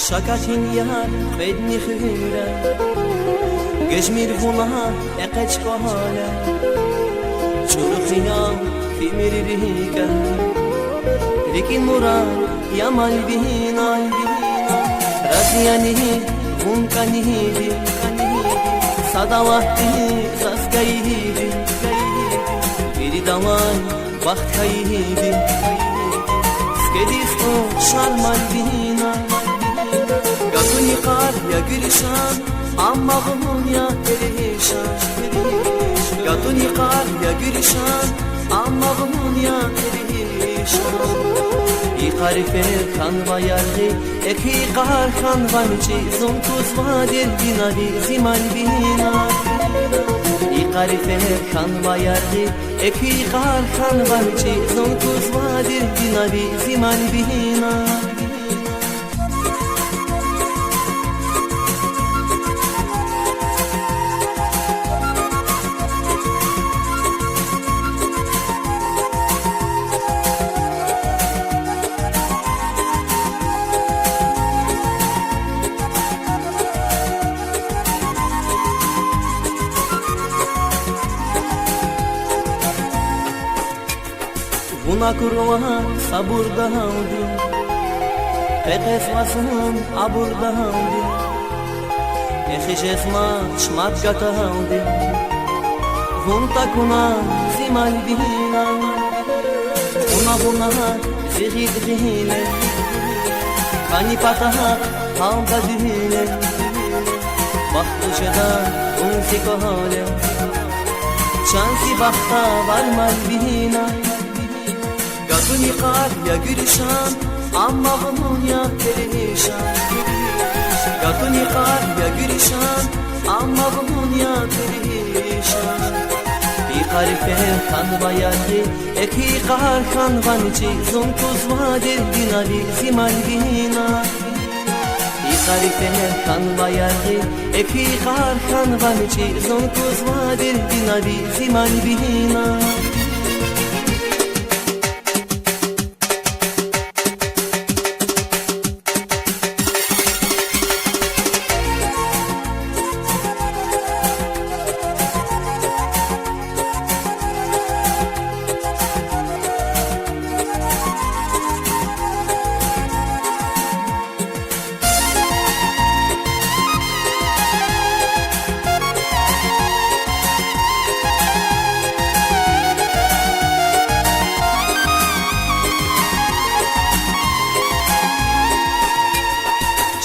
Shakatin yar bedni khira Gejmir vuna eqech kohala Churkhina fi mirriga Lekin murad yamal bihina Raziyani unkanihi Sadawati saskaihi Biridaman vakhtaihi Skedisco sharmal bihina Gatuni qar ya girishan Amma ghumun ya perişan Gatuni qar ya girishan Amma ghumun ya perişan İqarife kanva yargı Eki qar kanva michi Zumtuz vadir binadi zimal bina İqarife kanva yargı Eki qar kanva michi Zumtuz vadir binadi zimal bina Buna kurva saburda havdi Pekes vasın aburda havdi Ehiş esma şmat gata havdi Hunta kuna zimal bihina Buna zihid bihine Kani pataha havda dihine Vaktu şeda unsi kohole Şansi bakta varmal bihina Gatuni qar ya girishan Amma ghumun ya perişan Gatuni qar ya girishan Amma ghumun ya perişan İqarife kanva yargı Eki qar kanva nichi Zumtuz vadir binali zimal bina İqarife kanva yargı Eki qar kanva nichi Zumtuz vadir binali zimal bina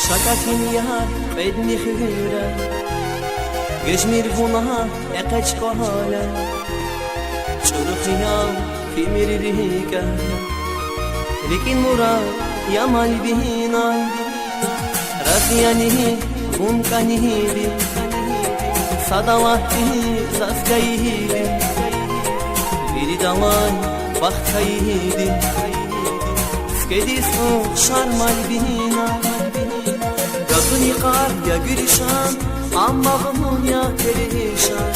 Shakatin yar bedni khira Gejmir vuna eqech kohala Churkhina fi mirriga Lekin murad yamal bihina Raziyani unkanihi Sadawati saskaihi Biridaman vakhtaihi Skedisco sharmal bihina Gatuni qar ya girishan Amma ghumun ya perişan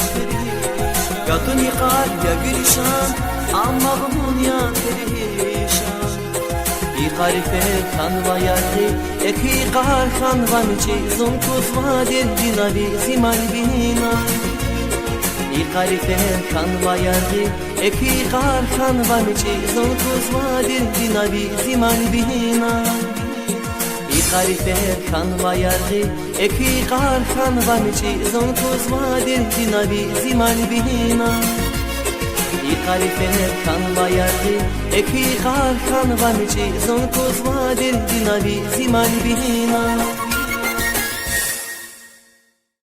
Gatuni qar ya girishan Amma ghumun ya perişan İqarife kanva yargı Eki qar kanva michi Zumtuz vadir binali zimal bina İqarife kanva yargı Eki qar kanva michi Zumtuz vadir binali zimal bina İqarife kanva yargı Eki qar kanva michi Zumtuz vadir binali zimal bina İqarife kanva yargı Eki qar kanva michi Zumtuz vadir binali zimal bina